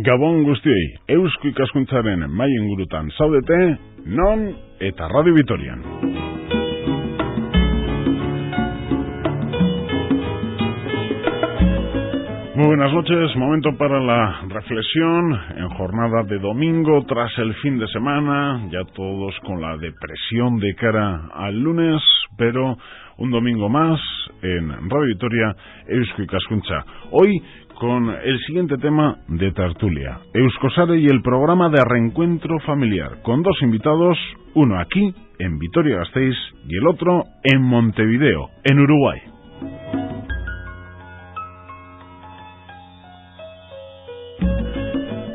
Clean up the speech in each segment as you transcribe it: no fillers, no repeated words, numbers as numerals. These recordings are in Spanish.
Gabon guztiei, Eusko Ikaskuntzaren mai ingurutan zaudete, non eta Radio Vitorian. Muy buenas noches, momento para la reflexión en jornada de domingo tras el fin de semana, ya todos con la depresión de cara al lunes, pero un domingo más en Radio Vitoria, Eusko Ikaskuntza. Hoy con el siguiente tema de tertulia, Euskosare y el programa de reencuentro familiar, con dos invitados, uno aquí, en Vitoria-Gasteiz, y el otro en Montevideo, en Uruguay.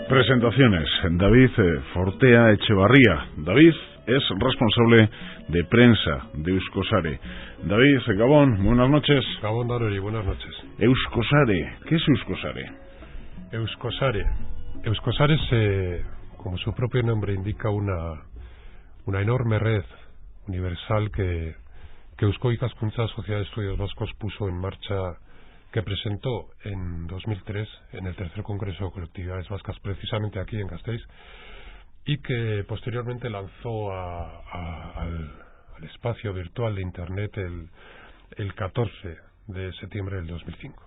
Presentaciones, David Fortea Echevarría. David es responsable de prensa de Euskosare. David, Gabón, buenas noches. Gabón Darori, buenas noches. Euskosare, ¿qué es Euskosare? Euskosare es, como su propio nombre indica, una enorme red universal que Eusko Ikaskuntza, Sociedad de Estudios Vascos, puso en marcha, que presentó en 2003 en el tercer Congreso de Colectividades Vascas, precisamente aquí en Gasteiz, y que posteriormente lanzó al espacio virtual de Internet el 14 de septiembre del 2005.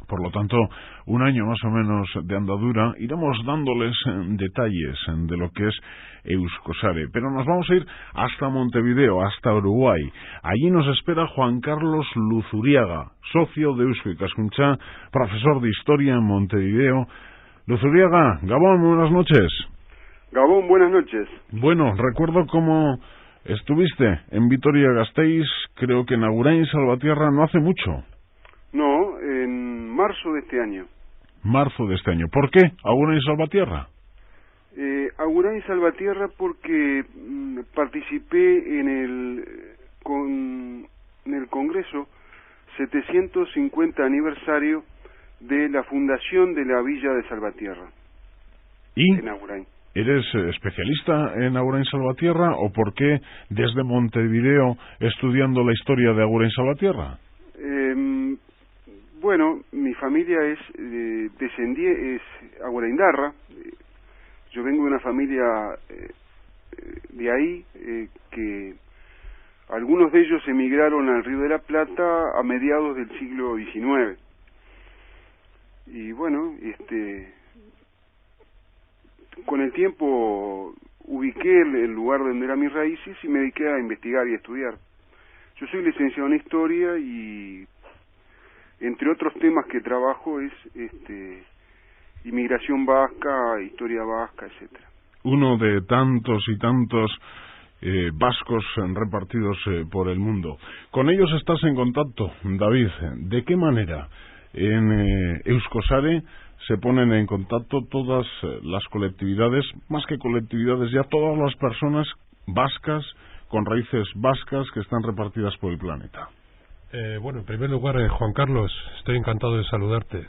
Por lo tanto, un año más o menos de andadura. Iremos dándoles detalles de lo que es Euskosare, pero nos vamos a ir hasta Montevideo, hasta Uruguay. Allí nos espera Juan Carlos Luzuriaga, socio de Eusko Ikaskuntza, profesor de Historia en Montevideo. Luzuriaga, Gabón, buenas noches. Gabón, buenas noches. Bueno, recuerdo cómo estuviste en Vitoria-Gasteiz, creo que en Agurain Salvatierra no hace mucho. No, en marzo de este año. Marzo de este año. ¿Por qué Agurain Salvatierra? Agurain Salvatierra porque participé en el Congreso 750 aniversario de la fundación de la Villa de Salvatierra. ¿Y en Agurain? ¿Eres especialista en Agurain Salvatierra o por qué desde Montevideo estudiando la historia de Agurain Salvatierra? Bueno, mi familia es aguraindarra. Yo vengo de una familia de ahí, que algunos de ellos emigraron al Río de la Plata a mediados del siglo XIX. Y bueno, con el tiempo ubiqué el lugar donde eran mis raíces y me dediqué a investigar y a estudiar. Yo soy licenciado en Historia y entre otros temas que trabajo es inmigración vasca, historia vasca, etcétera. Uno de tantos y tantos vascos repartidos por el mundo. Con ellos estás en contacto, David. ¿De qué manera en Euskosare se ponen en contacto todas las colectividades, más que colectividades, ya todas las personas vascas con raíces vascas que están repartidas por el planeta? Bueno, en primer lugar, Juan Carlos, estoy encantado de saludarte.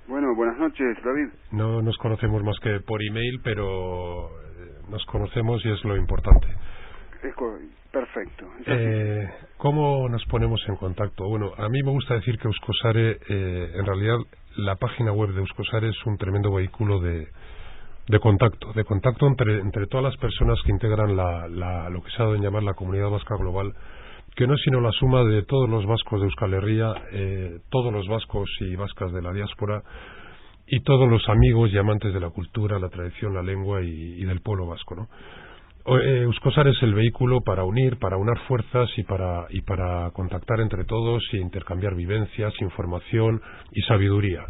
Bueno, buenas noches, David. No nos conocemos más que por email, pero nos conocemos y es lo importante. Perfecto. ¿Cómo nos ponemos en contacto? Bueno, a mí me gusta decir que Euskosare, en realidad, la página web de Euskosare es un tremendo vehículo de contacto entre todas las personas que integran lo que se ha dado en llamar la comunidad vasca global, que no es sino la suma de todos los vascos de Euskal Herria, todos los vascos y vascas de la diáspora y todos los amigos y amantes de la cultura, la tradición, la lengua y del pueblo vasco, ¿no? Euskosare es el vehículo para unir, para unar fuerzas y para contactar entre todos y intercambiar vivencias, información y sabiduría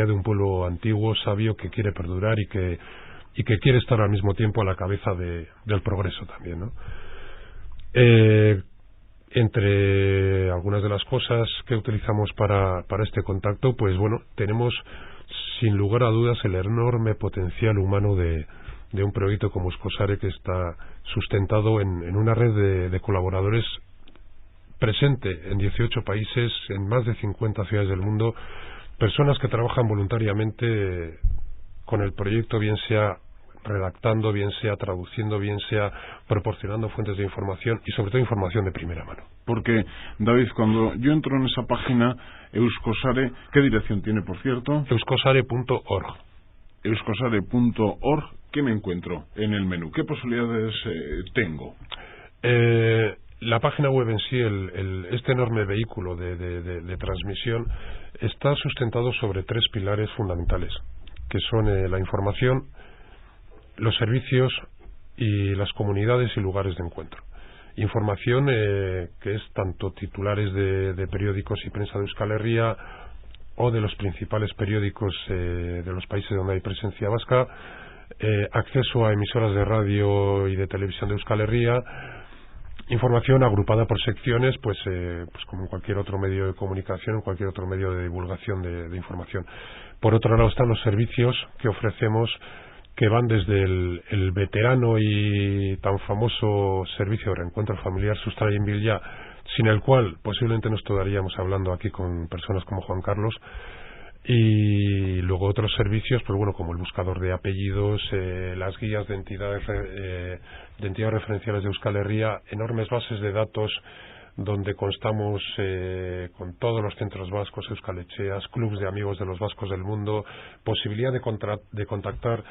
de un pueblo antiguo, sabio, que quiere perdurar y que quiere estar al mismo tiempo a la cabeza del progreso también, ¿no? Entre algunas de las cosas que utilizamos para este contacto, pues bueno, tenemos sin lugar a dudas el enorme potencial humano de un proyecto como Euskosare, que está sustentado en una red de colaboradores presente en 18 países, en más de 50 ciudades del mundo, personas que trabajan voluntariamente con el proyecto, bien sea redactando, bien sea traduciendo, bien sea proporcionando fuentes de información y sobre todo información de primera mano. Porque, David, cuando yo entro en esa página Euskosare, ¿qué dirección tiene, por cierto? Euskosare.org. euskosare.org, ¿qué me encuentro en el menú? ¿Qué posibilidades tengo? La página web en sí, este enorme vehículo de transmisión, está sustentado sobre 3 pilares fundamentales, que son la información, los servicios y las comunidades y lugares de encuentro. Información que es tanto titulares de periódicos y prensa de Euskal Herria o de los principales periódicos de los países donde hay presencia vasca, acceso a emisoras de radio y de televisión de Euskal Herria, información agrupada por secciones, pues como en cualquier otro medio de comunicación, en cualquier otro medio de divulgación de información. Por otro lado están los servicios que ofrecemos, que van desde el veterano y tan famoso servicio de reencuentro familiar Sustrai en Villa, sin el cual posiblemente no estaríamos hablando aquí con personas como Juan Carlos, y luego otros servicios, pues bueno, como el buscador de apellidos, las guías de entidades referenciales de Euskal Herria, enormes bases de datos donde constamos con todos los centros vascos, Euskal Etxeas, clubs de amigos de los vascos del mundo, posibilidad de contactar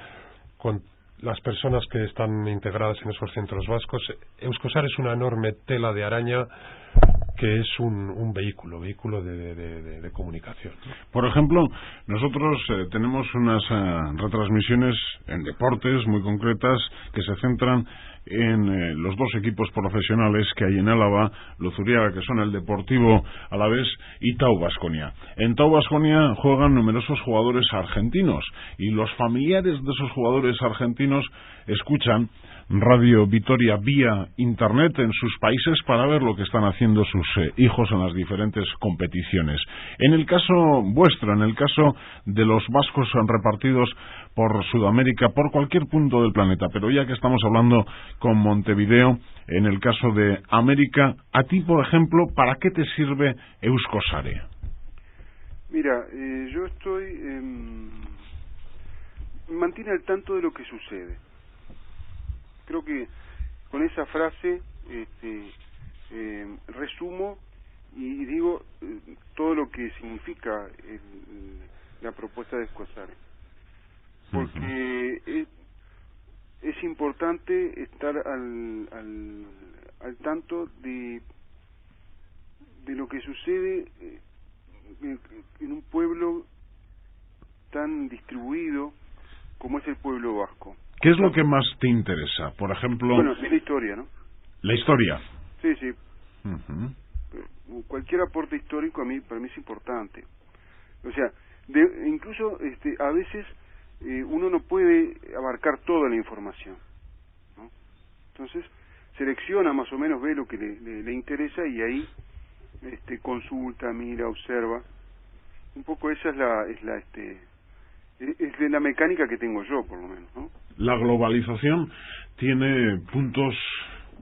con las personas que están integradas en esos centros vascos. Euskosar es una enorme tela de araña que es un vehículo de comunicación. Por ejemplo, nosotros tenemos unas retransmisiones en deportes muy concretas que se centran en los 2 equipos profesionales que hay en Álava, Luzuriaga, que son el Deportivo Alavés, y Tau Baskonia. En Tau Baskonia juegan numerosos jugadores argentinos y los familiares de esos jugadores argentinos escuchan Radio Vitoria vía Internet en sus países para ver lo que están haciendo sus hijos en las diferentes competiciones. En el caso vuestro, en el caso de los vascos repartidos por Sudamérica, por cualquier punto del planeta, pero ya que estamos hablando con Montevideo, en el caso de América, a ti, por ejemplo, ¿para qué te sirve Euskosare? Mira, yo estoy... mantiene al tanto de lo que sucede. Creo que con esa frase resumo y digo todo lo que significa la propuesta de Euskosare. Porque es importante estar al tanto de lo que sucede en un pueblo tan distribuido como es el pueblo vasco. ¿Qué es lo que más te interesa? Por ejemplo... Bueno, es la historia, ¿no? La historia. Sí. Cualquier aporte histórico para mí es importante. O sea, incluso a veces uno no puede abarcar toda la información, ¿no? Entonces, selecciona más o menos, ve lo que le interesa y ahí consulta, mira, observa. Un poco esa es la mecánica que tengo yo, por lo menos, ¿no? La globalización tiene puntos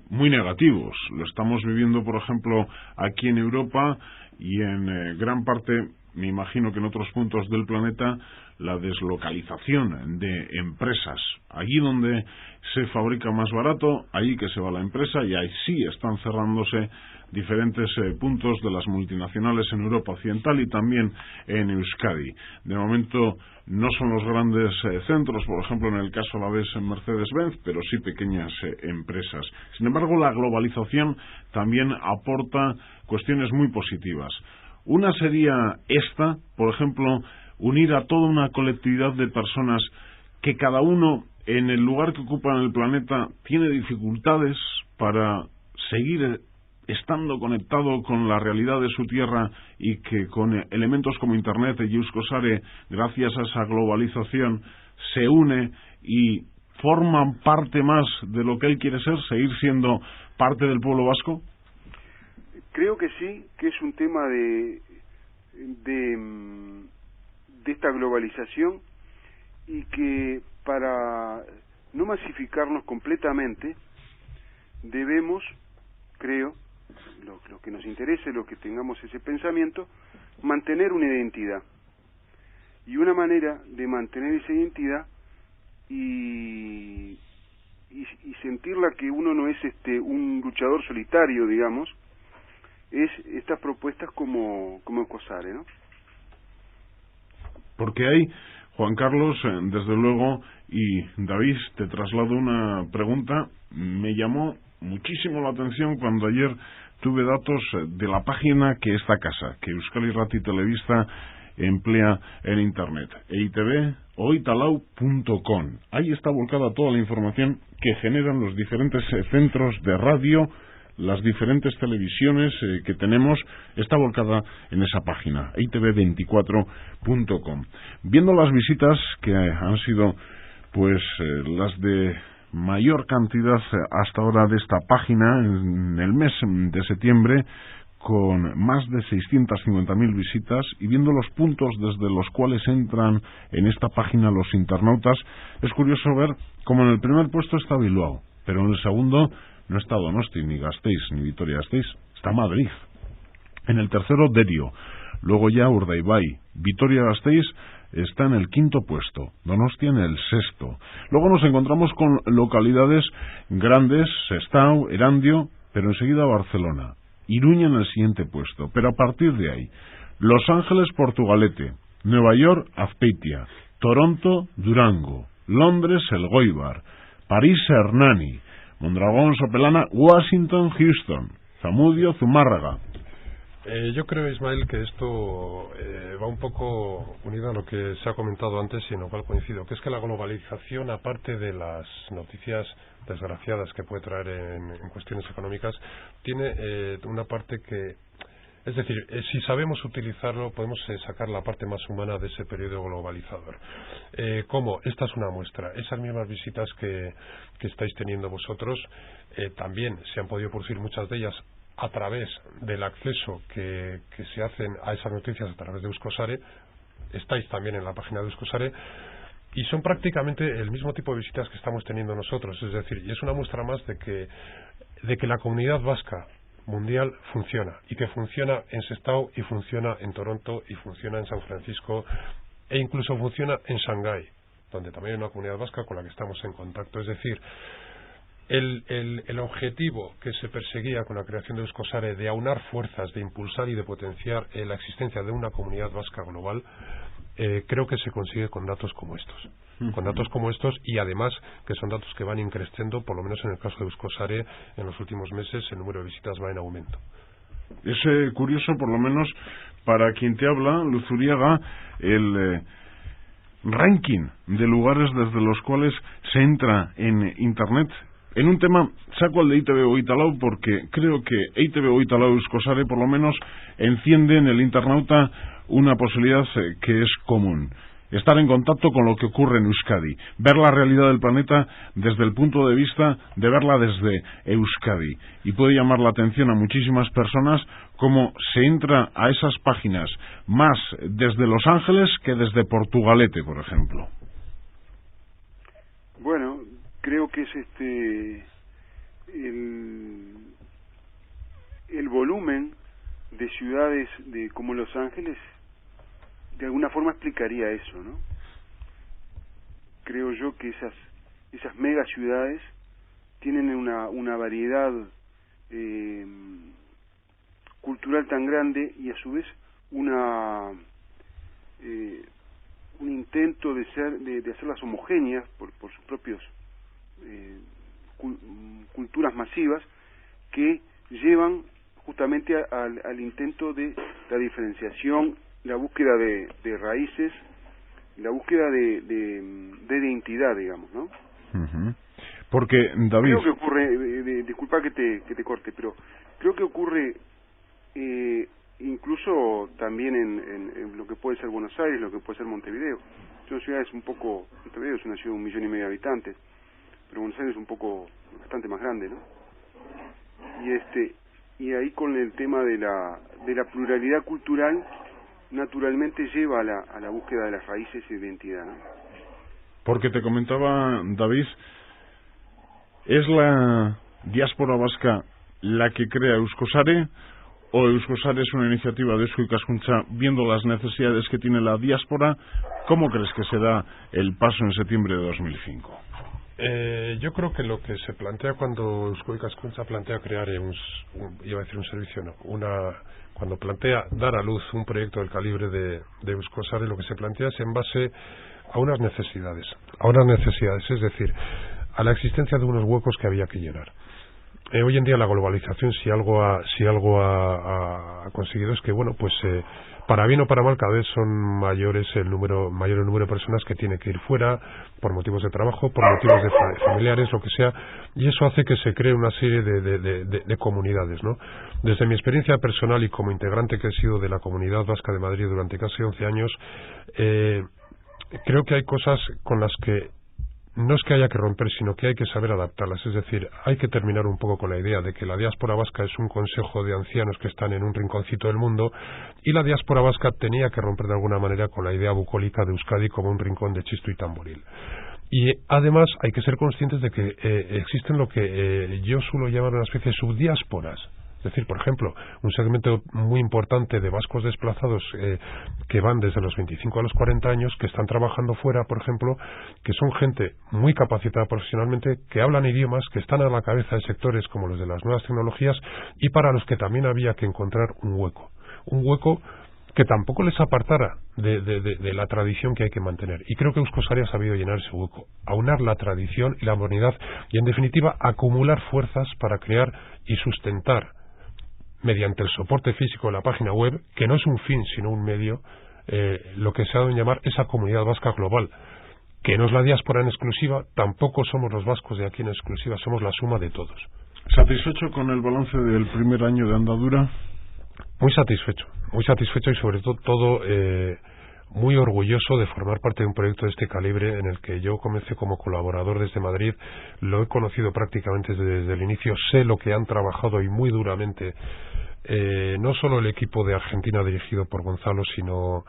muy negativos. Lo estamos viviendo, por ejemplo, aquí en Europa y en gran parte, me imagino que en otros puntos del planeta, la deslocalización de empresas. Allí donde se fabrica más barato, allí que se va la empresa, y ahí sí están cerrándose diferentes puntos de las multinacionales en Europa Occidental y también en Euskadi. De momento no son los grandes centros, por ejemplo en el caso Alavés en Mercedes-Benz, pero sí pequeñas empresas. Sin embargo, la globalización también aporta cuestiones muy positivas. Una sería esta, por ejemplo, unir a toda una colectividad de personas que cada uno en el lugar que ocupa en el planeta tiene dificultades para seguir estando conectado con la realidad de su tierra, y que con elementos como Internet y Euskosare, gracias a esa globalización, se une y forman parte más de lo que él quiere ser, seguir siendo parte del pueblo vasco? Creo que sí, que es un tema de esta globalización, y que para no masificarnos completamente debemos, creo, lo que nos interese, lo que tengamos ese pensamiento, mantener una identidad. Y una manera de mantener esa identidad y sentirla que uno no es un luchador solitario, digamos, es estas propuestas como Euskosare, ¿no? Porque hay Juan Carlos, desde luego, y David, te traslado una pregunta. Me llamó muchísimo la atención cuando ayer tuve datos de la página que esta casa, que Euskal Irrati Telebista emplea en Internet, eitb.oitalau.com. Ahí está volcada toda la información que generan los diferentes centros de radio, las diferentes televisiones que tenemos, está volcada en esa página, eitb24.com. Viendo las visitas que han sido pues las de mayor cantidad hasta ahora de esta página en el mes de septiembre, con más de 650.000 visitas, y viendo los puntos desde los cuales entran en esta página los internautas, es curioso ver cómo en el primer puesto está Bilbao, pero en el segundo no está Donosti, ni Gasteiz, ni Vitoria-Gasteiz, está Madrid. En el tercero, Derio. Luego ya Urdaibai. Vitoria-Gasteiz está en el quinto puesto. Donostia en el sexto. Luego nos encontramos con localidades grandes, Sestao, Erandio, pero enseguida Barcelona. Iruña en el siguiente puesto. Pero a partir de ahí, Los Ángeles, Portugalete. Nueva York, Azpeitia. Toronto, Durango. Londres, Elgoibar. París, Hernani. Mondragón, Sopelana, Washington, Houston, Zamudio, Zumárraga. Yo creo, Ismael, que esto va un poco unido a lo que se ha comentado antes y en lo cual coincido, que es que la globalización, aparte de las noticias desgraciadas que puede traer en cuestiones económicas, tiene una parte que... Es decir, si sabemos utilizarlo, podemos sacar la parte más humana de ese periodo globalizador. ¿Cómo? Esta es una muestra. Esas mismas visitas que estáis teniendo vosotros, también se han podido producir muchas de ellas a través del acceso que se hacen a esas noticias a través de Euskosare. Estáis también en la página de Euskosare. Y son prácticamente el mismo tipo de visitas que estamos teniendo nosotros. Es decir, y es una muestra más de que la comunidad vasca mundial funciona, y que funciona en Sestao, y funciona en Toronto, y funciona en San Francisco, e incluso funciona en Shanghái, donde también hay una comunidad vasca con la que estamos en contacto. Es decir, el objetivo que se perseguía con la creación de Euskosare, de aunar fuerzas, de impulsar y de potenciar la existencia de una comunidad vasca global, creo que se consigue con datos como estos. Con datos como estos, y además que son datos que van increciendo, por lo menos en el caso de Euskosare, en los últimos meses el número de visitas va en aumento. Es curioso, por lo menos para quien te habla, Luzuriaga, el ranking de lugares desde los cuales se entra en Internet. En un tema, saco el de EITB Oitalau porque creo que EITB Oitalau Euskosare por lo menos enciende en el internauta una posibilidad que es común. Estar en contacto con lo que ocurre en Euskadi, ver la realidad del planeta desde el punto de vista de verla desde Euskadi. Y puede llamar la atención a muchísimas personas cómo se entra a esas páginas más desde Los Ángeles que desde Portugalete, por ejemplo. Bueno, creo que es el volumen de ciudades como Los Ángeles de alguna forma explicaría eso, ¿no? Creo yo que esas mega ciudades tienen una variedad cultural tan grande, y a su vez un intento de hacerlas homogéneas por sus propios culturas masivas, que llevan justamente al intento de la diferenciación, la búsqueda de raíces, la búsqueda de identidad, digamos, ¿no? Porque, David... Creo que ocurre, disculpa que te corte, pero creo que ocurre incluso también en lo que puede ser Buenos Aires, lo que puede ser Montevideo. Son ciudades Montevideo es una ciudad de 1,5 millones de habitantes, pero Buenos Aires es bastante más grande, ¿no? Y ahí con el tema de la pluralidad cultural, naturalmente lleva a la búsqueda de las raíces y de identidad, ¿no? Porque te comentaba, David, ¿es la diáspora vasca la que crea Euskosare, o Euskosare es una iniciativa de Eusko Ikaskuntza viendo las necesidades que tiene la diáspora? ¿Cómo crees que se da el paso en septiembre de 2005? Yo creo que lo que se plantea cuando Eusko Ikaskuntza plantea crear un servicio, no, cuando plantea dar a luz un proyecto del calibre de Euskosare, lo que se plantea es en base a unas necesidades, es decir, a la existencia de unos huecos que había que llenar. Hoy en día la globalización, si algo ha conseguido es que, bueno, pues para bien o para mal, cada vez son mayor el número de personas que tienen que ir fuera por motivos de trabajo, por motivos de familiares, lo que sea, y eso hace que se cree una serie de comunidades, ¿no? Desde mi experiencia personal y como integrante que he sido de la Comunidad Vasca de Madrid durante casi 11 años, creo que hay cosas con las que no es que haya que romper, sino que hay que saber adaptarlas. Es decir, hay que terminar un poco con la idea de que la diáspora vasca es un consejo de ancianos que están en un rinconcito del mundo, y la diáspora vasca tenía que romper de alguna manera con la idea bucólica de Euskadi como un rincón de chisto y tamboril. Y además hay que ser conscientes de que existen lo que yo suelo llamar una especie de subdiásporas. Es decir, por ejemplo, un segmento muy importante de vascos desplazados que van desde los 25 a los 40 años, que están trabajando fuera, por ejemplo, que son gente muy capacitada profesionalmente, que hablan idiomas, que están a la cabeza de sectores como los de las nuevas tecnologías, y para los que también había que encontrar un hueco que tampoco les apartara de la tradición que hay que mantener. Y creo que Euskosari ha sabido llenar ese hueco, aunar la tradición y la modernidad, y en definitiva acumular fuerzas para crear y sustentar, mediante el soporte físico de la página web, que no es un fin sino un medio, lo que se ha dado en llamar esa comunidad vasca global, que no es la diáspora en exclusiva, tampoco somos los vascos de aquí en exclusiva, somos la suma de todos. ¿Satisfecho con el balance del primer año de andadura? Muy satisfecho y sobre todo muy orgulloso de formar parte de un proyecto de este calibre, en el que yo comencé como colaborador desde Madrid. Lo he conocido prácticamente desde el inicio, sé lo que han trabajado y muy duramente, no solo el equipo de Argentina dirigido por Gonzalo, sino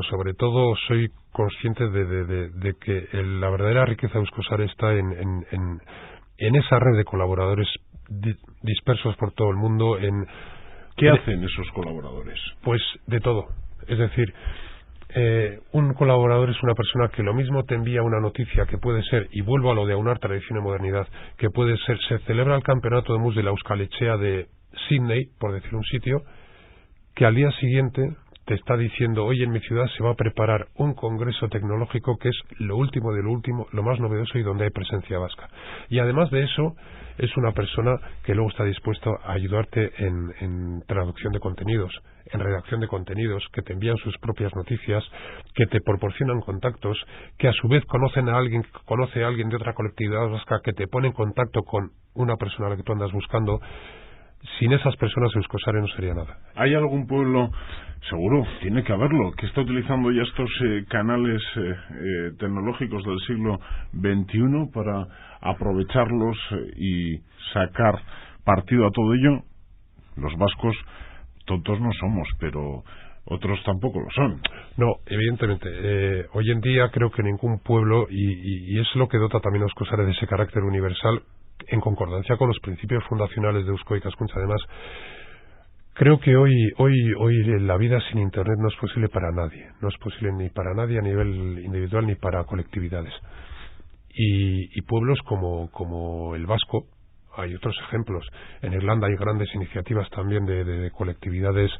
sobre todo soy consciente de que la verdadera riqueza de Euskosari está en esa red de colaboradores dispersos por todo el mundo. ¿Qué hacen esos colaboradores? Pues de todo. Es decir, un colaborador es una persona que lo mismo te envía una noticia que puede ser, y vuelvo a lo de aunar tradición y modernidad, que puede ser, se celebra el campeonato de mus de la Euskalechea de Sydney, por decir un sitio, que al día siguiente te está diciendo: hoy en mi ciudad se va a preparar un congreso tecnológico que es lo último de lo último, lo más novedoso y donde hay presencia vasca. Y además de eso, es una persona que luego está dispuesto a ayudarte en traducción de contenidos, en redacción de contenidos, que te envían sus propias noticias, que te proporcionan contactos, que a su vez conocen a alguien que conoce a alguien de otra colectividad vasca, que te pone en contacto con una persona a la que tú andas buscando. Sin esas personas Euskosari no sería nada. ¿Hay algún pueblo, seguro, tiene que haberlo, que está utilizando ya estos canales tecnológicos del siglo XXI para aprovecharlos y sacar partido a todo ello? Los vascos tontos no somos, pero otros tampoco lo son. No, evidentemente. Hoy en día creo que ningún pueblo, y es lo que dota también a Euskosari de ese carácter universal, en concordancia con los principios fundacionales de Eusko y Ikaskuntza. Además, creo que hoy la vida sin Internet no es posible para nadie. No es posible ni para nadie a nivel individual ni para colectividades. Y pueblos como el vasco, hay otros ejemplos. En Irlanda hay grandes iniciativas también de colectividades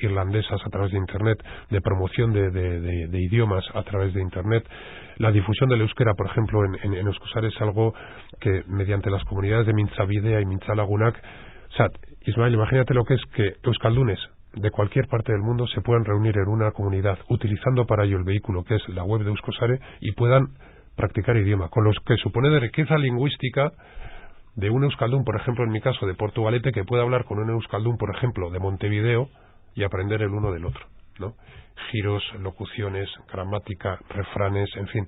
irlandesas a través de Internet, de promoción de idiomas a través de Internet. La difusión del euskera, por ejemplo, en Euskosari es algo que, mediante las comunidades de Mintzabidea y Mintzalagunak, o sea, Ismael, imagínate lo que es que euskaldunes de cualquier parte del mundo se puedan reunir en una comunidad utilizando para ello el vehículo que es la web de Euskosari y puedan practicar idioma, con los que supone de riqueza lingüística de un euskaldún, por ejemplo, en mi caso, de Portugalete, que puede hablar con un euskaldún, por ejemplo, de Montevideo, y aprender el uno del otro, ¿no? Giros, locuciones, gramática, refranes, en fin.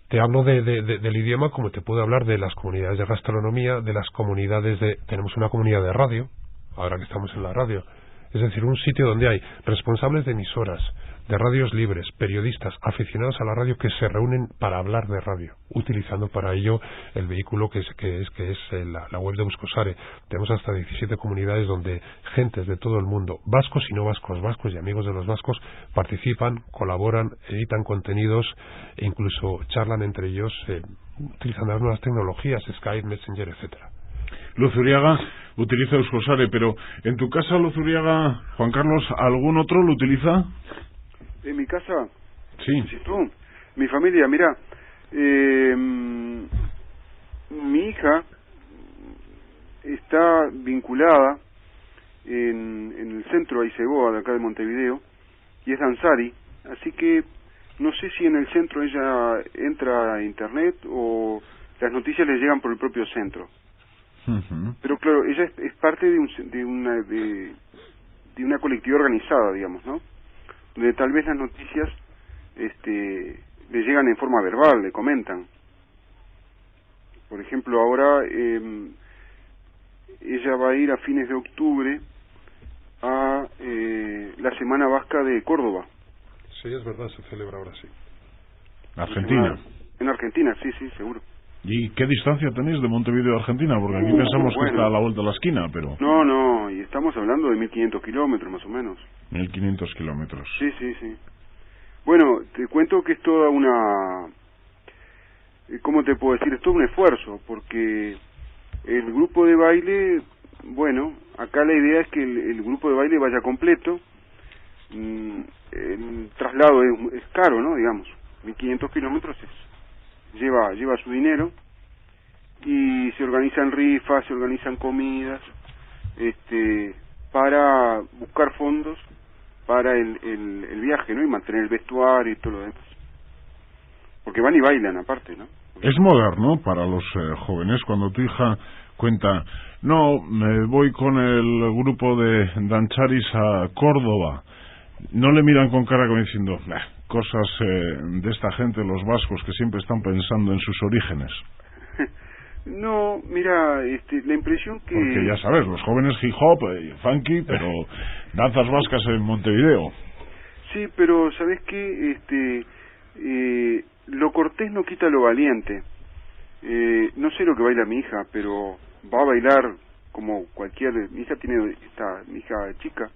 Te hablo del idioma como te puedo hablar de las comunidades de gastronomía, de las comunidades tenemos una comunidad de radio, ahora que estamos en la radio, es decir, un sitio donde hay responsables de emisoras, de radios libres, periodistas, aficionados a la radio que se reúnen para hablar de radio, utilizando para ello el vehículo que es la web de Euskosari. Tenemos hasta 17 comunidades donde gentes de todo el mundo, vascos y no vascos, vascos y amigos de los vascos, participan, colaboran, editan contenidos e incluso charlan entre ellos utilizando las nuevas tecnologías, Skype, Messenger, etcétera. Luz Uriaga utiliza Euskosari, pero en tu casa, Luz Uriaga, Juan Carlos, ¿algún otro lo utiliza? ¿En mi casa? Sí. ¿Sí tú? Mi familia, mira, mi hija está vinculada en el centro Aisegoa de acá de Montevideo y es danzari, así que no sé si en el centro ella entra a internet o las noticias le llegan por el propio centro. Pero claro, ella es parte de una colectiva organizada, digamos, ¿no? Donde tal vez las noticias le llegan en forma verbal, le comentan. Por ejemplo, ahora ella va a ir a fines de octubre a la Semana Vasca de Córdoba. Sí, es verdad, se celebra ahora, sí. Argentina. En Argentina, sí, seguro. ¿Y qué distancia tenéis de Montevideo a Argentina? Porque aquí pensamos que está a la vuelta de la esquina, pero... No, y estamos hablando de 1.500 kilómetros más o menos. 1.500 kilómetros. Sí. Bueno, te cuento que es toda una... ¿Cómo te puedo decir? Es todo un esfuerzo, porque el grupo de baile, bueno, acá la idea es que el grupo de baile vaya completo. El traslado es caro, ¿no? Digamos, 1.500 kilómetros lleva su dinero, y se organizan rifas, se organizan comidas, para buscar fondos para el viaje, ¿no? Y mantener el vestuario y todo lo demás. Porque van y bailan aparte, ¿no? Es moderno para los jóvenes cuando tu hija cuenta, no, me voy con el grupo de dancharis a Córdoba. No le miran con cara como diciendo, cosas de esta gente, los vascos, que siempre están pensando en sus orígenes. No, mira, la impresión que... Porque ya sabes, los jóvenes hip hop, funky, pero danzas vascas en Montevideo. Sí, pero ¿sabes qué? Lo cortés no quita lo valiente. No sé lo que baila mi hija, pero va a bailar como cualquier... Mi hija chica,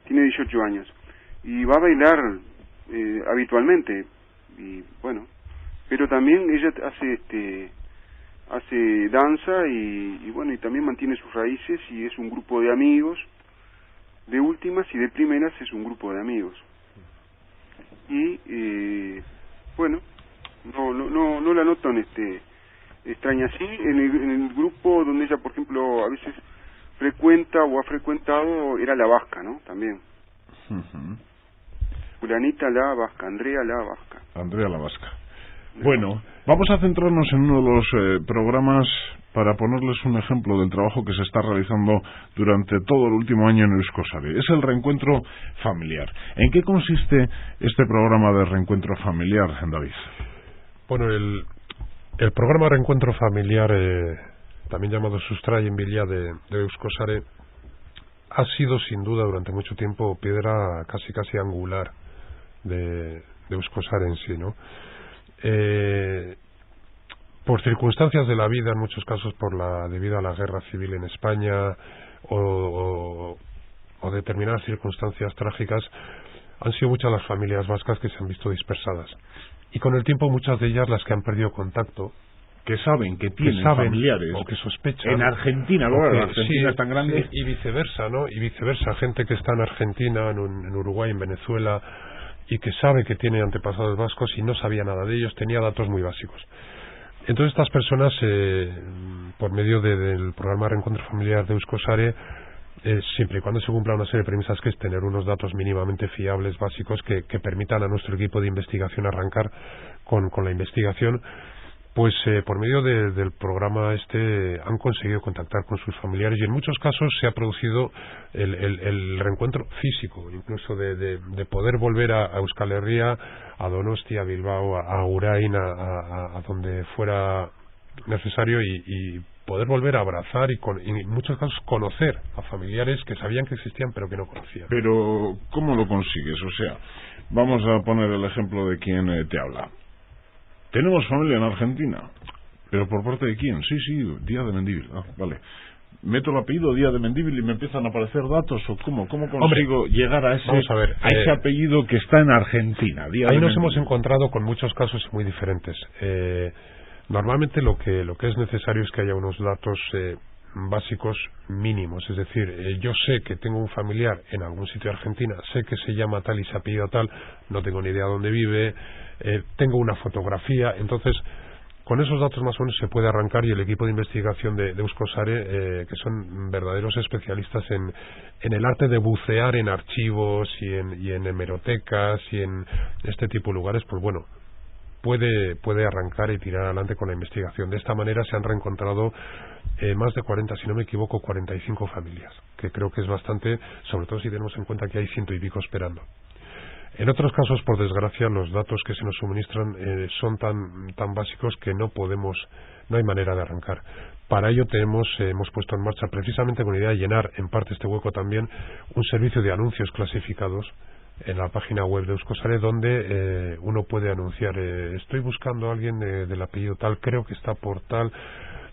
tiene 18 años, y va a bailar habitualmente, y bueno, pero también ella hace danza y bueno, y también mantiene sus raíces, y es un grupo de amigos, de últimas y de primeras es un grupo de amigos, y bueno, no la noto extraña. Sí, en el grupo donde ella, por ejemplo, a veces frecuenta o ha frecuentado, era la vasca, ¿no? También. Fulanita la vasca, Andrea la vasca. Bueno, vamos a centrarnos en uno de los programas para ponerles un ejemplo del trabajo que se está realizando durante todo el último año en Euskosare. Es el reencuentro familiar. ¿En qué consiste este programa de reencuentro familiar, David? Bueno, el programa Reencuentro Familiar, también llamado Sustrai en Villa de Euskosare, ha sido sin duda durante mucho tiempo piedra casi angular de Euskosare en sí, ¿no? Por circunstancias de la vida, en muchos casos debido a la guerra civil en España o determinadas circunstancias trágicas, han sido muchas las familias vascas que se han visto dispersadas. Y con el tiempo muchas de ellas las que han perdido contacto, que saben que tienen familiares o que sospechan en Argentina, claro, Argentina es tan grande, y viceversa, ¿no? Y viceversa, gente que está en Argentina, en Uruguay, en Venezuela, y que sabe que tiene antepasados vascos y no sabía nada de ellos, tenía datos muy básicos. Entonces estas personas, por medio del programa Reencuentro Familiar de Euskosare, siempre y cuando se cumpla una serie de premisas, que es tener unos datos mínimamente fiables, básicos, que permitan a nuestro equipo de investigación arrancar con la investigación, pues por medio del programa han conseguido contactar con sus familiares, y en muchos casos se ha producido el reencuentro físico, incluso de poder volver a Euskal Herria, a Donostia, a Bilbao, a Urain, a donde fuera necesario, y poder volver a abrazar y en muchos casos conocer a familiares que sabían que existían pero que no conocían. Pero ¿cómo lo consigues? O sea, vamos a poner el ejemplo de quien te habla. Tenemos familia en Argentina, pero ¿por parte de quién? Sí, Díaz de Mendívil. Vale. Meto el apellido Díaz de Mendívil y me empiezan a aparecer datos, o ¿cómo consigo llegar a ese apellido que está en Argentina? Ahí nos hemos encontrado con muchos casos muy diferentes. Normalmente lo que es necesario es que haya unos datos básicos mínimos. Es decir, yo sé que tengo un familiar en algún sitio de Argentina, sé que se llama tal y se apellida tal, no tengo ni idea dónde vive, tengo una fotografía. Entonces, con esos datos más o menos se puede arrancar, y el equipo de investigación de Euskosare, que son verdaderos especialistas en el arte de bucear en archivos y en hemerotecas y en este tipo de lugares, pues bueno, puede arrancar y tirar adelante con la investigación. De esta manera se han reencontrado más de 40, si no me equivoco, 45 familias, que creo que es bastante, sobre todo si tenemos en cuenta que hay 100 y pico esperando. En otros casos, por desgracia, los datos que se nos suministran son tan básicos que no hay manera de arrancar. Para ello hemos puesto en marcha, precisamente con la idea de llenar en parte este hueco también, un servicio de anuncios clasificados en la página web de Euskosare, donde uno puede anunciar, estoy buscando a alguien del apellido tal, creo que está por tal,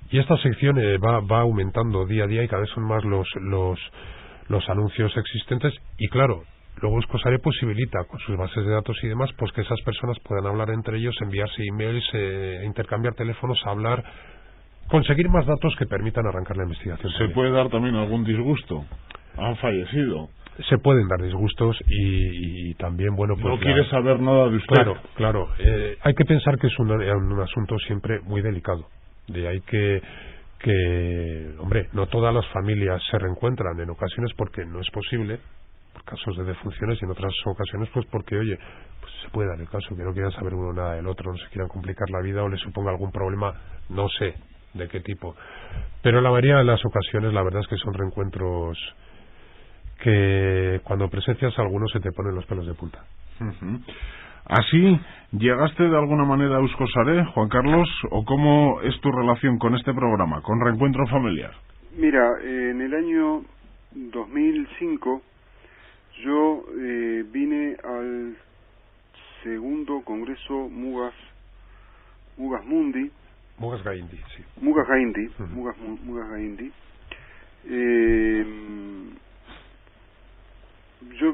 y esta sección va aumentando día a día, y cada vez son más los anuncios existentes. Y claro, luego Euskosare posibilita, con sus bases de datos y demás, pues que esas personas puedan hablar entre ellos, enviarse emails, intercambiar teléfonos, hablar, conseguir más datos que permitan arrancar la investigación. ¿Se puede dar también algún disgusto? ¿Han fallecido? Se pueden dar disgustos y también, bueno, pues... No quiere saber nada de usted. Claro. Hay que pensar que es un asunto siempre muy delicado. De ahí que, hombre, no todas las familias se reencuentran en ocasiones porque no es posible, por casos de defunciones, y en otras ocasiones pues porque, oye, pues se puede dar el caso que no quieran saber uno nada del otro, no se quieran complicar la vida o le suponga algún problema, no sé de qué tipo. Pero en la mayoría de las ocasiones la verdad es que son reencuentros que cuando presencias a algunos se te ponen los pelos de punta. Uh-huh. ¿Así llegaste de alguna manera a Euskosare, Juan Carlos, o cómo es tu relación con este programa, con Reencuentro Familiar? Mira, en el año 2005 yo vine al segundo congreso Mugas Mundi. Mugas Gaindi, sí. Mugas Gaindi, uh-huh. Mugas Gaindi. Yo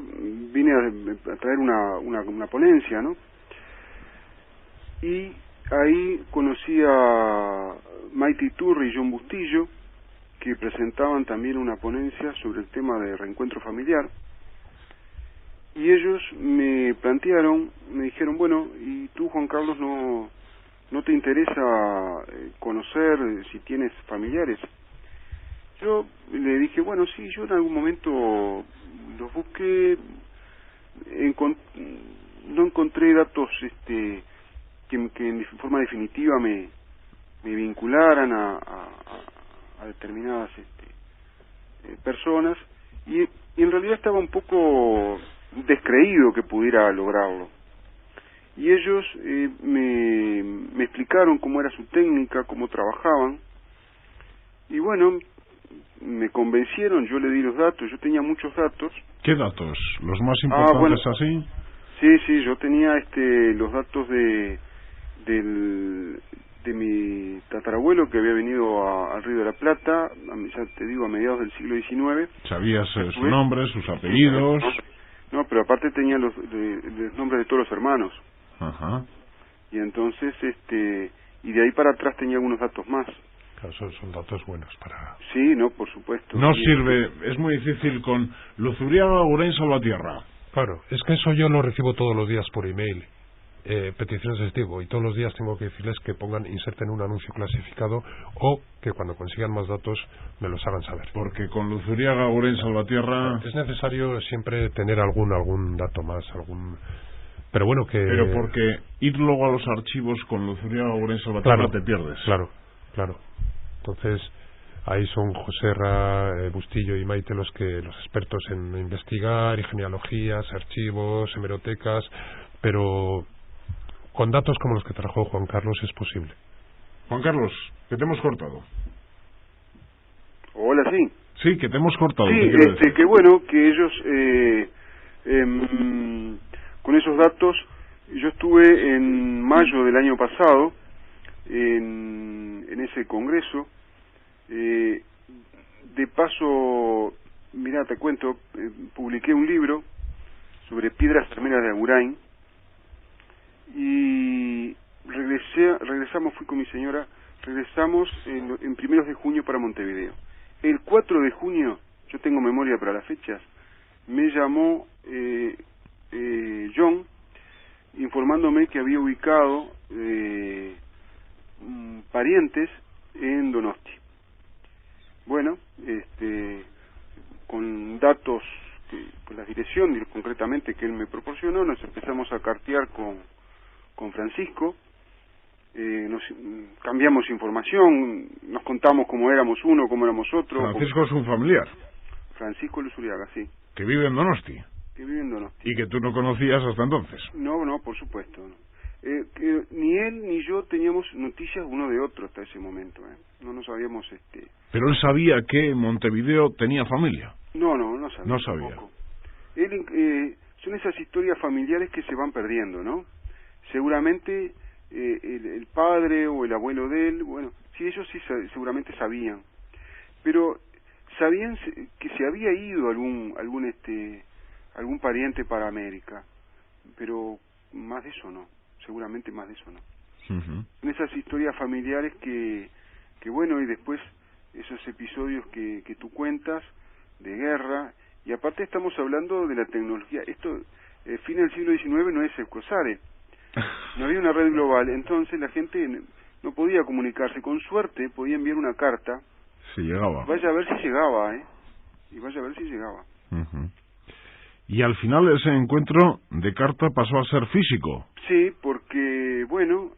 vine a traer una ponencia, ¿no? Y ahí conocí a Maite Iturri y John Bustillo, que presentaban también una ponencia sobre el tema de reencuentro familiar. Y ellos me plantearon, me dijeron, bueno, ¿y tú, Juan Carlos, no te interesa conocer si tienes familiares? Yo le dije, bueno, sí, yo en algún momento los busqué, no encontré datos que en forma definitiva me vincularan a determinadas personas, y en realidad estaba un poco descreído que pudiera lograrlo. Y ellos me explicaron cómo era su técnica, cómo trabajaban, y bueno, me convencieron, yo le di los datos, yo tenía muchos datos. ¿Qué datos? ¿Los más importantes así? Sí, yo tenía los datos de mi tatarabuelo, que había venido al Río de la Plata, ya te digo, a mediados del siglo XIX. ¿Sabías su nombre, sus apellidos? No, pero aparte tenía los nombres de todos los hermanos. Ajá. Y entonces, y de ahí para atrás tenía algunos datos más. Claro, son datos buenos para... Sí, no, por supuesto. No sirve, es muy difícil con Luzuriaga, Agurain, Salvatierra. Claro, es que eso yo lo recibo todos los días por email, peticiones de este tipo, y todos los días tengo que decirles que inserten un anuncio clasificado, o que cuando consigan más datos me los hagan saber. Porque con Luzuriaga, Agurain, Salvatierra... Es necesario siempre tener algún dato más, Pero bueno, que... Pero porque ir luego a los archivos con Luzuriaga, Agurain, Salvatierra, te pierdes. Claro. Entonces, ahí son Joserra, Bustillo y Maite los expertos en investigar, y genealogías, archivos, hemerotecas, pero con datos como los que trajo Juan Carlos es posible. Juan Carlos, que te hemos cortado. Hola, sí. Sí, que te hemos cortado. Sí, que bueno, que ellos, con esos datos, yo estuve en mayo del año pasado en ese congreso. De paso, mirá, te cuento, publiqué un libro sobre piedras termeras de Agurain, y regresamos, fui con mi señora, regresamos en primeros de junio para Montevideo, el 4 de junio, yo tengo memoria para las fechas, me llamó John informándome que había ubicado parientes en Donosti. Bueno, con datos, con la dirección concretamente que él me proporcionó, nos empezamos a cartear con Francisco, nos cambiamos información, nos contamos cómo éramos uno, cómo éramos otro. Francisco es un familiar. Francisco Luzuriaga, sí. Que vive en Donosti. Que vive en Donosti. Y que tú no conocías hasta entonces. No, por supuesto. No. Ni él ni yo teníamos noticias uno de otro hasta ese momento. No nos sabíamos... Pero él sabía que Montevideo tenía familia. No sabía. No sabía. Tampoco. Son esas historias familiares que se van perdiendo, ¿no? Seguramente el padre o el abuelo de él, bueno, sí, ellos sí seguramente sabían. Pero sabían que se había ido algún pariente para América, pero más de eso no, seguramente más de eso no. Son esas historias familiares que bueno, y después esos episodios que tú cuentas de guerra, y aparte estamos hablando de la tecnología. Esto, fin del siglo XIX no es Euskosare, no había una red global, entonces la gente no podía comunicarse. Con suerte podía enviar una carta. Si llegaba. Vaya a ver si llegaba, y vaya a ver si llegaba. Y al final ese encuentro de carta pasó a ser físico. Sí, porque, bueno,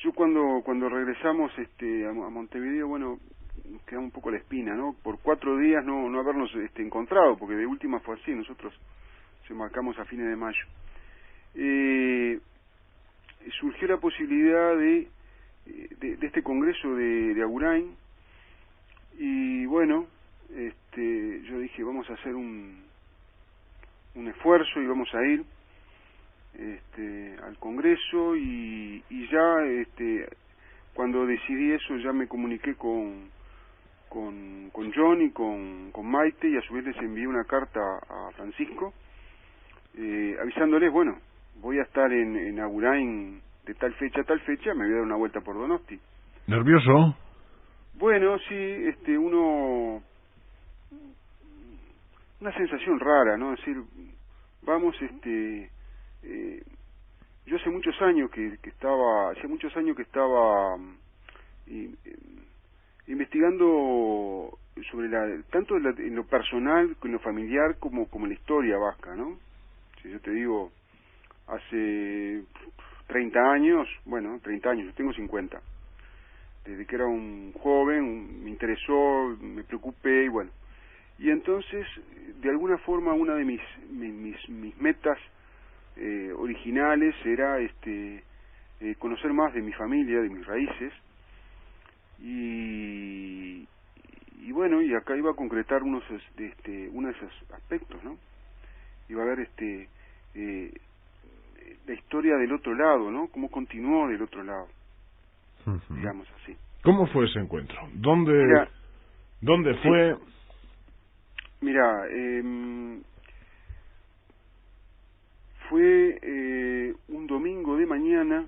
yo cuando regresamos a Montevideo, bueno, queda un poco la espina, ¿no? Por 4 días no habernos encontrado, porque de última fue así, nosotros se marcamos a fines de mayo. Surgió la posibilidad de este congreso de Agurain, y bueno, yo dije, vamos a hacer un esfuerzo y vamos a ir al congreso, y ya cuando decidí eso ya me comuniqué con John y con Maite, y a su vez les envié una carta a Francisco avisándoles, bueno, voy a estar en Agurain de tal fecha a tal fecha, me voy a dar una vuelta por Donosti. ¿Nervioso? Bueno, sí, una sensación rara, ¿no? Es decir, vamos, yo hace muchos años que estaba investigando sobre tanto en lo personal, en lo familiar, como en la historia vasca, ¿no? Si yo te digo, hace 30 años, yo tengo 50. Desde que era un joven, me interesó, me preocupé, y bueno. Y entonces, de alguna forma, una de mis metas originales era conocer más de mi familia, de mis raíces, y bueno, y acá iba a concretar uno de esos aspectos, ¿no? Iba a ver la historia del otro lado, ¿no? Cómo continuó del otro lado, digamos así. ¿Cómo fue ese encuentro? ¿Dónde fue? Mira, fue un domingo de mañana,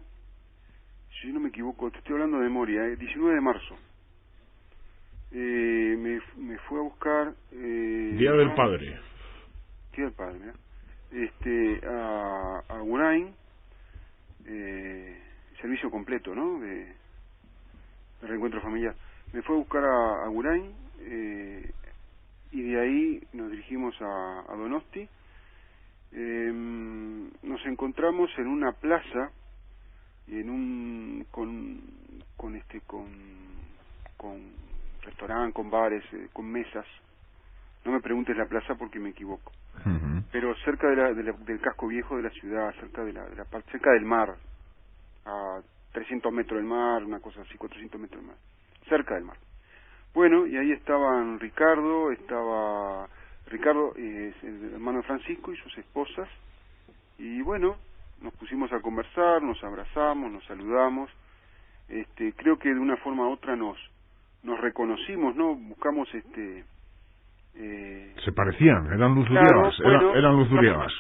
si no me equivoco, te estoy hablando de memoria, 19 de marzo. Me fue a buscar... Día del Padre. Día del Padre, mira. A Agurain, servicio completo, ¿no? De reencuentro familiar. Me fue a buscar a Agurain, y de ahí nos dirigimos a Donosti. Nos encontramos en una plaza, con restaurante, con bares, con mesas. No me preguntes la plaza porque me equivoco. Pero cerca del casco viejo de la ciudad, cerca cerca del mar, a 300 metros del mar, una cosa así, 400 metros del mar, cerca del mar. Bueno, y ahí estaban Ricardo, es el hermano de Francisco, y sus esposas, y bueno, nos pusimos a conversar, nos abrazamos, nos saludamos. Creo que de una forma u otra nos reconocimos, ¿no? Buscamos se parecían, eran Luzuriagas, claro, bueno, eran Luzuriagas.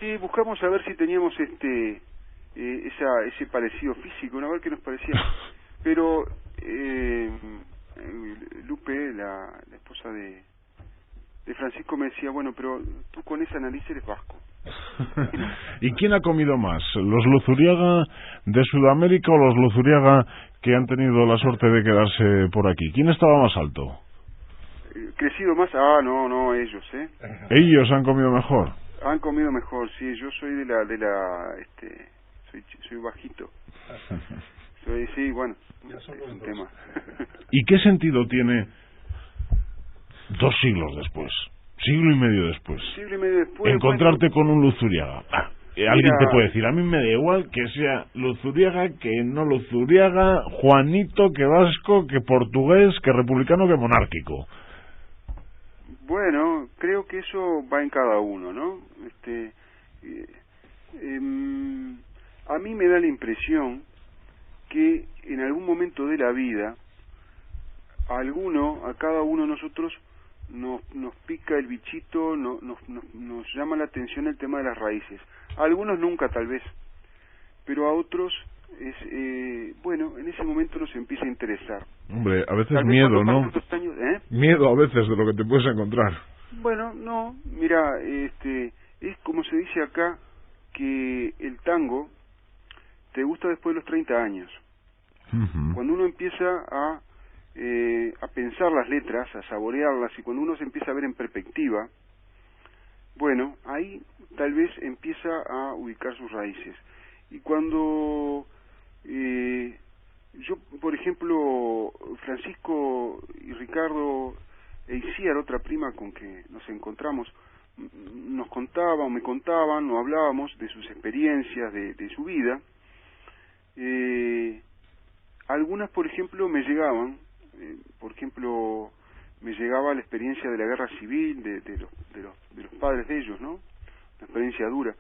Sí, buscamos a ver si teníamos ese parecido físico, a ver qué nos parecía. Pero Lupe, la esposa de Francisco, me decía, bueno, pero tú con esa nariz eres vasco. ¿Y quién ha comido más? ¿Los Luzuriaga de Sudamérica o los Luzuriaga que han tenido la suerte de quedarse por aquí? ¿Quién estaba más alto? ¿Crecido más? Ah, no, ellos, ¿Ellos han comido mejor? Han comido mejor, sí. Yo soy soy bajito. Sí, bueno, es un tema. ¿Y qué sentido tiene 2 siglos después, siglo y medio después, encontrarte con un Luzuriaga? Alguien te puede decir, a mí me da igual que sea Luzuriaga, que no Luzuriaga, Juanito, que vasco, que portugués, que republicano, que monárquico. Bueno, creo que eso va en cada uno, ¿no? A mí me da la impresión que en algún momento de la vida a cada uno de nosotros nos pica el bichito, nos llama la atención el tema de las raíces. A algunos nunca, tal vez, pero a otros bueno, en ese momento nos empieza a interesar. Hombre, a veces miedo, ¿no? Años, Miedo a veces de lo que te puedes encontrar. Bueno, no, mira, es como se dice acá, que el tango te gusta después de los 30 años. Uh-huh. Cuando uno empieza a pensar las letras, a saborearlas, y cuando uno se empieza a ver en perspectiva, bueno, ahí tal vez empieza a ubicar sus raíces. Y cuando yo, por ejemplo, Francisco y Ricardo e Isiar, otra prima con que nos encontramos, nos contaban, me contaban, o hablábamos de sus experiencias, de su vida. Algunas, por ejemplo, me llegaban, me llegaba la experiencia de la guerra civil, de los padres de ellos, ¿no? Una experiencia dura,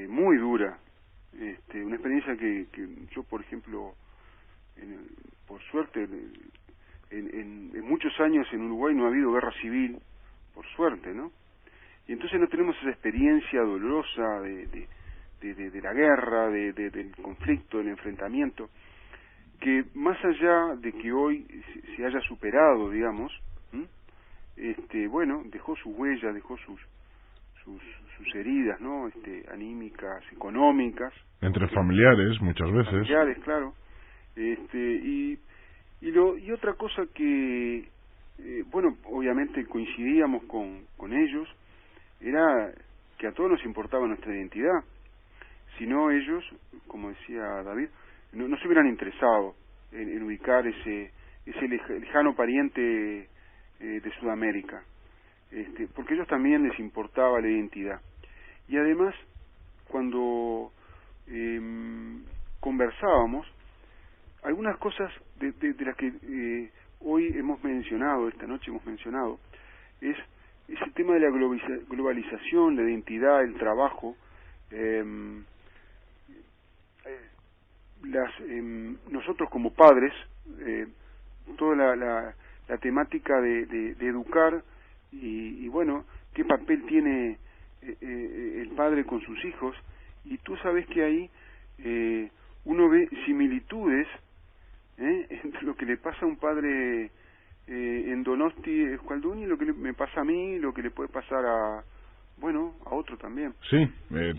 muy dura, una experiencia que yo, por ejemplo, por suerte, en muchos años en Uruguay no ha habido guerra civil, por suerte, ¿no? Y entonces no tenemos esa experiencia dolorosa de la guerra, del conflicto, del enfrentamiento, que más allá de que hoy se haya superado, digamos, bueno, dejó sus huellas, dejó sus heridas, ¿no? Anímicas, económicas. Entre familiares, muchas veces. Familiares, claro. Y otra cosa que, bueno, obviamente coincidíamos con ellos, era que a todos nos importaba nuestra identidad. Si no, ellos, como decía David, no se hubieran interesado en ubicar ese lejano pariente de Sudamérica, porque a ellos también les importaba la identidad. Y además, cuando conversábamos, algunas cosas de las que hoy hemos mencionado, esta noche hemos mencionado, es ese tema de la globalización, la identidad, el trabajo, nosotros como padres, toda la temática de educar y bueno, qué papel tiene el padre con sus hijos, y tú sabes que ahí uno ve similitudes entre lo que le pasa a un padre en Donosti, Escualduni, lo que me pasa a mí, lo que le puede pasar a otro también. Sí,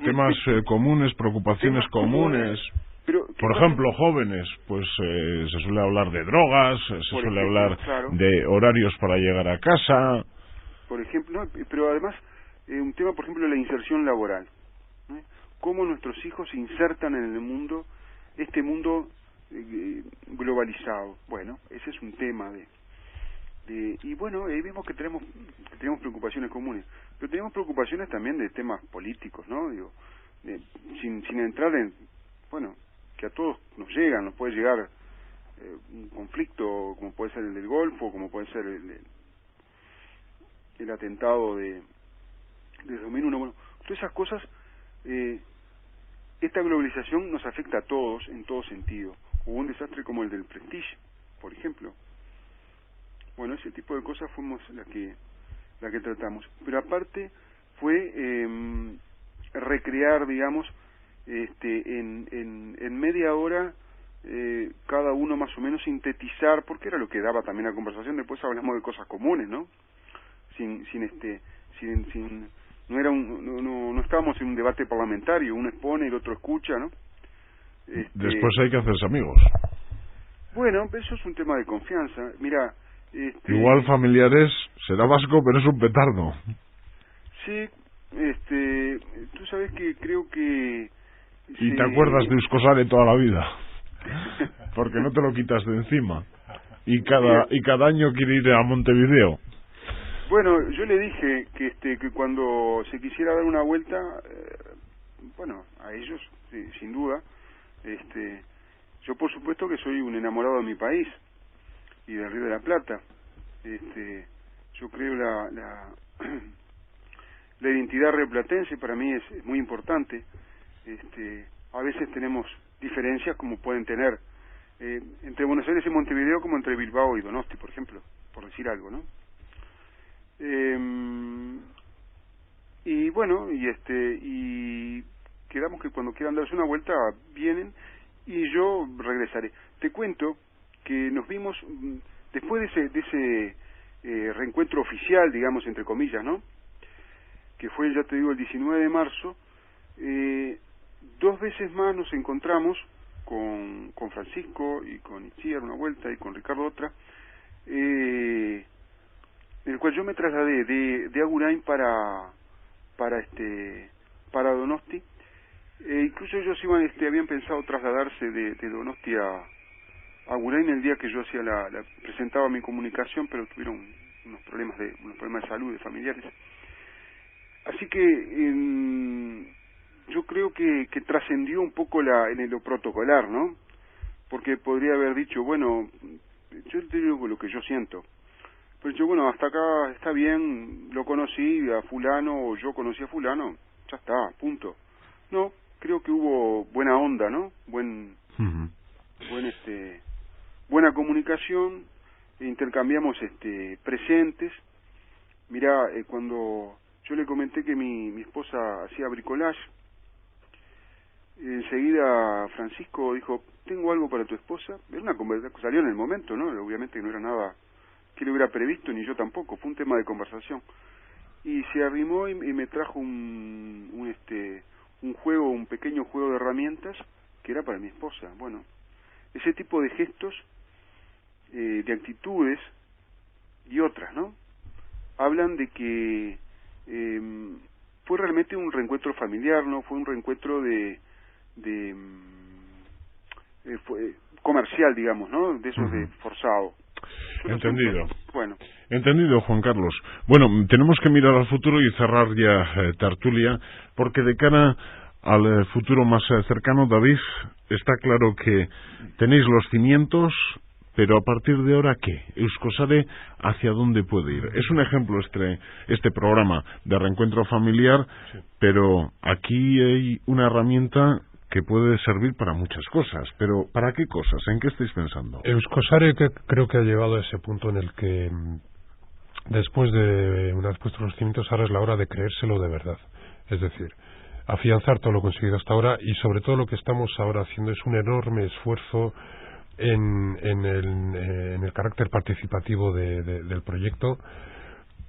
temas comunes, preocupaciones comunes. Pero, por ejemplo, jóvenes, pues se suele hablar de drogas, se suele hablar, claro, de horarios para llegar a casa. Por ejemplo, pero además, un tema, por ejemplo, la inserción laboral. Cómo nuestros hijos se insertan en el mundo, este mundo globalizado. Bueno, ese es un tema y bueno, vemos que tenemos preocupaciones comunes, pero tenemos preocupaciones también de temas políticos, ¿no? Digo, sin entrar en, bueno, que a todos nos puede llegar un conflicto, como puede ser el del Golfo, como puede ser el atentado de 2001. Bueno, todas esas cosas, esta globalización nos afecta a todos en todo sentido. Hubo un desastre como el del Prestige, por ejemplo. Bueno, ese tipo de cosas fuimos la que tratamos. Pero aparte fue recrear, digamos, en media hora cada uno más o menos sintetizar, porque era lo que daba también la conversación. Después hablamos de cosas comunes, ¿no? No estábamos en un debate parlamentario, uno expone, el otro escucha, ¿no? Después hay que hacerse amigos. Bueno, eso es un tema de confianza. Mira, igual familiares, será vasco, pero es un petardo. Sí, tú sabes que creo que... Y te acuerdas de Euskosare toda la vida, porque no te lo quitas de encima. Y cada año quiere ir a Montevideo. Bueno, yo le dije que cuando se quisiera dar una vuelta, bueno, a ellos, sí, sin duda, yo por supuesto que soy un enamorado de mi país y del Río de la Plata. Yo creo la identidad rioplatense para mí es muy importante. A veces tenemos diferencias como pueden tener entre Buenos Aires y Montevideo, como entre Bilbao y Donosti, por ejemplo, por decir algo, ¿no? Y bueno, y quedamos que cuando quieran darse una vuelta vienen y yo regresaré. Te cuento que nos vimos después de ese reencuentro oficial, digamos, entre comillas, ¿no? Que fue, ya te digo, el 19 de marzo. 2 veces más nos encontramos con Francisco y con Itziar una vuelta y con Ricardo otra, en el cual yo me trasladé de Agurain para Donosti. Incluso ellos habían pensado trasladarse de Donosti a Agurain el día que yo presentaba mi comunicación, pero tuvieron unos problemas de salud, de familiares. Así que yo creo que trascendió un poco en lo protocolar, ¿no? Porque podría haber dicho, bueno, yo te digo lo que yo siento. Pero yo, bueno, hasta acá está bien, lo conocí a fulano o yo conocí a fulano, ya está, punto. No, creo que hubo buena onda, ¿no? Buena comunicación, intercambiamos presentes. Mirá, cuando yo le comenté que mi esposa hacía bricolage, enseguida Francisco dijo, tengo algo para tu esposa. Era una conversación que salió en el momento, ¿no? Obviamente no era nada que le hubiera previsto, ni yo tampoco, fue un tema de conversación. Y se arrimó y me trajo un pequeño juego de herramientas que era para mi esposa. Bueno, ese tipo de gestos, de actitudes y otras, ¿no? Hablan de que fue realmente un reencuentro familiar, ¿no? Fue un reencuentro fue comercial, digamos, ¿no? De esos de forzado. Entendido. Bueno. Entendido, Juan Carlos. Bueno, tenemos que mirar al futuro y cerrar ya tertulia, porque de cara al futuro más cercano, David, está claro que tenéis los cimientos, pero a partir de ahora, ¿qué? Euskosare, ¿hacia dónde puede ir? Es un ejemplo este programa de reencuentro familiar, sí, pero aquí hay una herramienta que puede servir para muchas cosas, pero ¿para qué cosas? ¿En qué estáis pensando? Euskosare creo que ha llegado a ese punto en el que después de una vez puestos los cimientos, ahora es la hora de creérselo de verdad. Es decir, afianzar todo lo conseguido hasta ahora y sobre todo lo que estamos ahora haciendo es un enorme esfuerzo en el carácter participativo del proyecto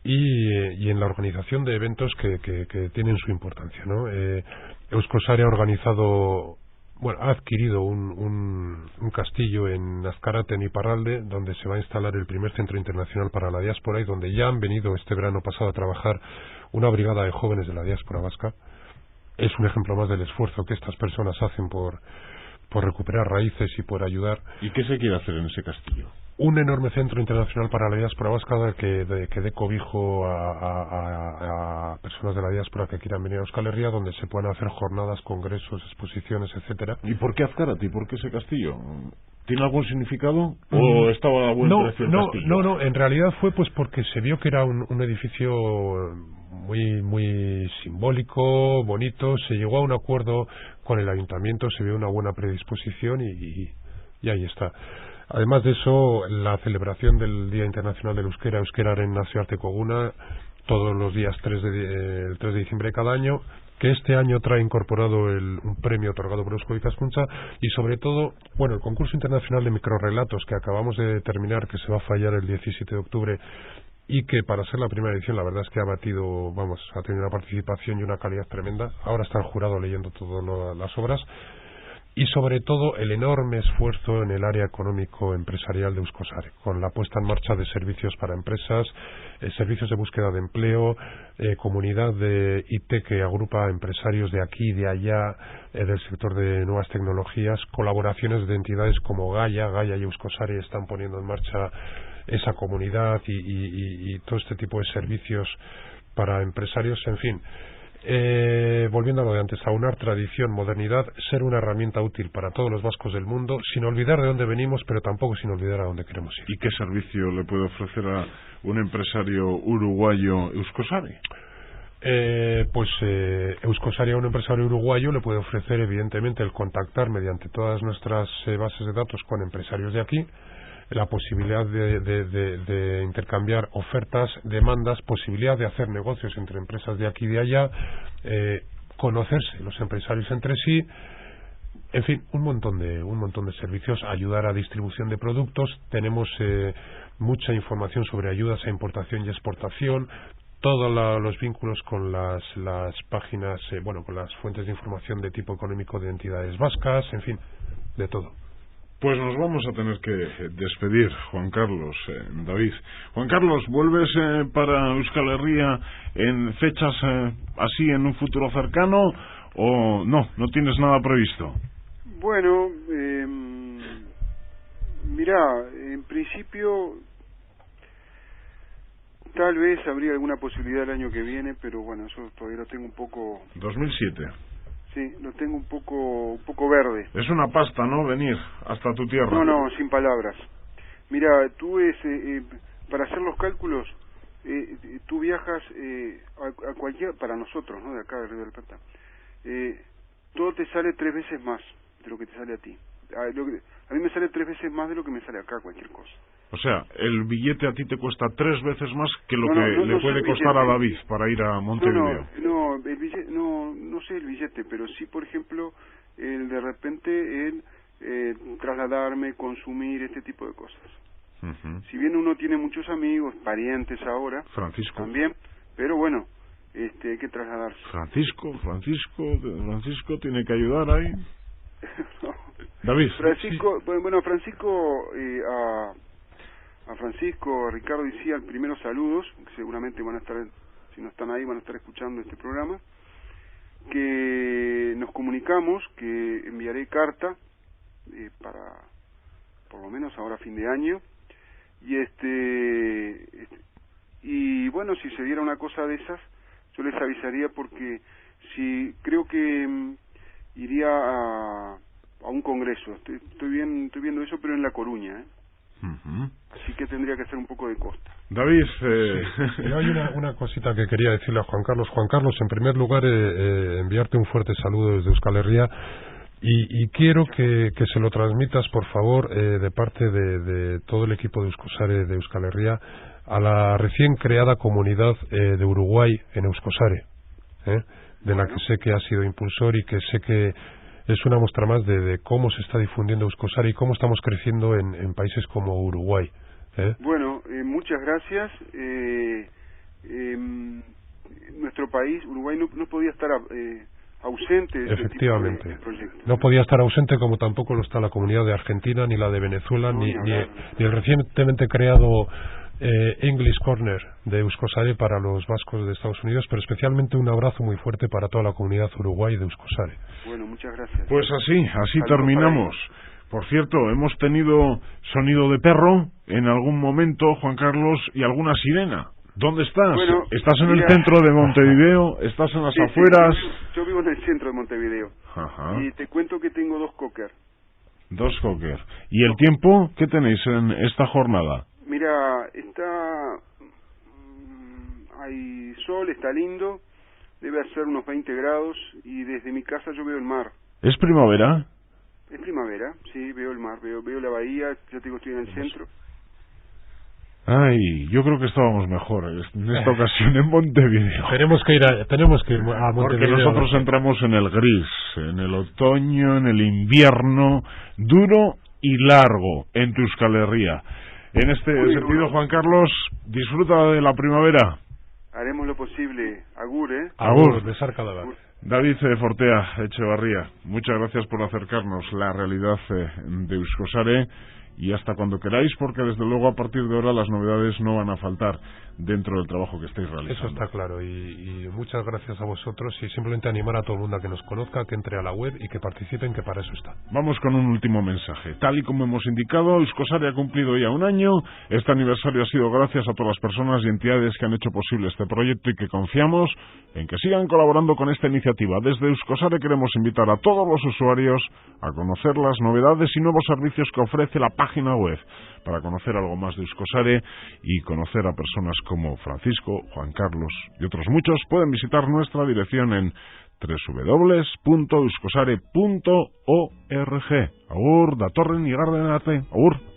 y en la organización de eventos que tienen su importancia, ¿no? Euskosare ha organizado, ha adquirido un castillo en Azkarate, en Iparralde, donde se va a instalar el primer centro internacional para la diáspora y donde ya han venido este verano pasado a trabajar una brigada de jóvenes de la diáspora vasca. Es un ejemplo más del esfuerzo que estas personas hacen por recuperar raíces y por ayudar. ¿Y qué se quiere hacer en ese castillo? Un enorme centro internacional para la diáspora vasca que dé cobijo a personas de la diáspora que quieran venir a Euskal Herria, donde se puedan hacer jornadas, congresos, exposiciones, etcétera. ¿Y por qué Azkarate? ¿Y por qué ese castillo? ¿Tiene algún significado? ¿O estaba a buen precio el castillo? No, en realidad fue pues porque se vio que era un edificio muy simbólico, bonito. Se llegó a un acuerdo con el ayuntamiento, se vio una buena predisposición y ahí está. Además de eso, la celebración del Día Internacional del Euskera, Euskararen Nazioarteko Eguna, todos los días el 3 de diciembre de cada año, que este año trae incorporado un premio otorgado por Eusko Ikaskuntza y sobre todo, bueno, el concurso internacional de microrrelatos que acabamos de terminar, que se va a fallar el 17 de octubre y que para ser la primera edición la verdad es que ha batido, ha tenido una participación y una calidad tremenda. Ahora está el jurado leyendo todas las obras. Y sobre todo el enorme esfuerzo en el área económico-empresarial de Euskosare, con la puesta en marcha de servicios para empresas, servicios de búsqueda de empleo, comunidad de IT que agrupa empresarios de aquí y de allá, del sector de nuevas tecnologías, colaboraciones de entidades como Gaia y Euskosare están poniendo en marcha esa comunidad y todo este tipo de servicios para empresarios, en fin. Volviendo a lo de antes, aunar tradición, modernidad, ser una herramienta útil para todos los vascos del mundo, sin olvidar de dónde venimos, pero tampoco sin olvidar a dónde queremos ir. ¿Y qué servicio le puede ofrecer a un empresario uruguayo Euskosare? Euskosare a un empresario uruguayo le puede ofrecer evidentemente el contactar mediante todas nuestras bases de datos con empresarios de aquí, la posibilidad de intercambiar ofertas, demandas, posibilidad de hacer negocios entre empresas de aquí y de allá, conocerse los empresarios entre sí, en fin, un montón de servicios, ayudar a distribución de productos. Tenemos mucha información sobre ayudas a importación y exportación, todos los vínculos con las páginas, con las fuentes de información de tipo económico de entidades vascas, en fin, de todo. Pues nos vamos a tener que despedir, Juan Carlos, David. Juan Carlos, ¿vuelves para Euskal Herria en fechas así en un futuro cercano o no tienes nada previsto? Bueno, mirá, en principio tal vez habría alguna posibilidad el año que viene, pero bueno, eso todavía lo tengo un poco... 2007. Sí, lo tengo un poco verde. Es una pasta, ¿no? Venir hasta tu tierra. No, sin palabras. Mira, tú para hacer los cálculos, tú viajas a cualquier, para nosotros, ¿no? De acá de Río de la Plata, todo te sale 3 veces más de lo que te sale a ti. A mí me sale 3 veces más de lo que me sale acá cualquier cosa. O sea, el billete a ti te cuesta 3 veces más que lo le no puede costar a David para ir a Montevideo. No, el billete, no sé el billete, pero sí, por ejemplo, de repente trasladarme, consumir, este tipo de cosas. Uh-huh. Si bien uno tiene muchos amigos, parientes ahora, Francisco también, pero bueno, hay que trasladarse. Francisco tiene que ayudar ahí. No. David. Francisco, sí. Bueno, a Francisco, a Ricardo y Cía, primero saludos, que seguramente van a estar, si no están ahí, van a estar escuchando este programa, que nos comunicamos, que enviaré carta para, por lo menos ahora fin de año, y bueno, si se diera una cosa de esas, yo les avisaría, porque si creo que iría a un congreso, estoy viendo eso, pero en La Coruña, Uh-huh. Así que tendría que hacer un poco de costa. David, sí. Yo hay una cosita que quería decirle a Juan Carlos. Juan Carlos, en primer lugar, enviarte un fuerte saludo desde Euskal Herria y quiero que se lo transmitas, por favor, de parte de todo el equipo de Euskosare de Euskal Herria a la recién creada comunidad de Uruguay en Euskosare, de la que sé que ha sido impulsor y que sé que es una muestra más de cómo se está difundiendo Euskosare y cómo estamos creciendo en países como Uruguay. Bueno, muchas gracias. Nuestro país, Uruguay, no podía estar ausente de este tipo de proyectos. No podía estar ausente, como tampoco lo está la comunidad de Argentina, ni la de Venezuela, ni el recientemente creado English Corner de Euskosare para los vascos de Estados Unidos, pero especialmente un abrazo muy fuerte para toda la comunidad uruguay de Euskosare. Bueno, muchas gracias. Pues así terminamos. Por cierto, hemos tenido sonido de perro en algún momento, Juan Carlos, y alguna sirena. ¿Dónde estás? Bueno, ¿Estás en el centro de Montevideo? ¿Estás en las afueras? Sí, yo vivo en el centro de Montevideo. Ajá. Y te cuento que tengo 2 cocker. 2 cocker. ¿Y el tiempo qué tenéis en esta jornada? Mira, hay sol, está lindo, debe hacer unos 20 grados y desde mi casa yo veo el mar. ¿Es primavera? Es primavera, sí, veo el mar, veo la bahía, ya te digo, estoy en el centro. Ay, yo creo que estábamos mejor en esta ocasión en Montevideo. Tenemos que ir a Montevideo. Porque nosotros entramos en el gris, en el otoño, en el invierno, duro y largo en tu Euskal Herria. En este sentido, Juan Carlos, disfruta de la primavera. Haremos lo posible. Agur, ¿eh? Agur, besar cada vez. David Fortea Echevarría, muchas gracias por acercarnos la realidad de Euskosare, y hasta cuando queráis, porque desde luego a partir de ahora las novedades no van a faltar dentro del trabajo que estáis realizando. Eso está claro, y muchas gracias a vosotros, y simplemente animar a todo el mundo a que nos conozca, que entre a la web y que participen, que para eso está. Vamos con un último mensaje. Tal y como hemos indicado, Euskosare ha cumplido ya un año. Este aniversario ha sido gracias a todas las personas y entidades que han hecho posible este proyecto y que confiamos en que sigan colaborando con esta iniciativa. Desde Euskosare queremos invitar a todos los usuarios a conocer las novedades y nuevos servicios que ofrece la página web, para conocer algo más de Euskosare y conocer a personas como Francisco, Juan Carlos y otros muchos. Pueden visitar nuestra dirección en www.euskosare.org. Agur, datorren igarden arte. Agur.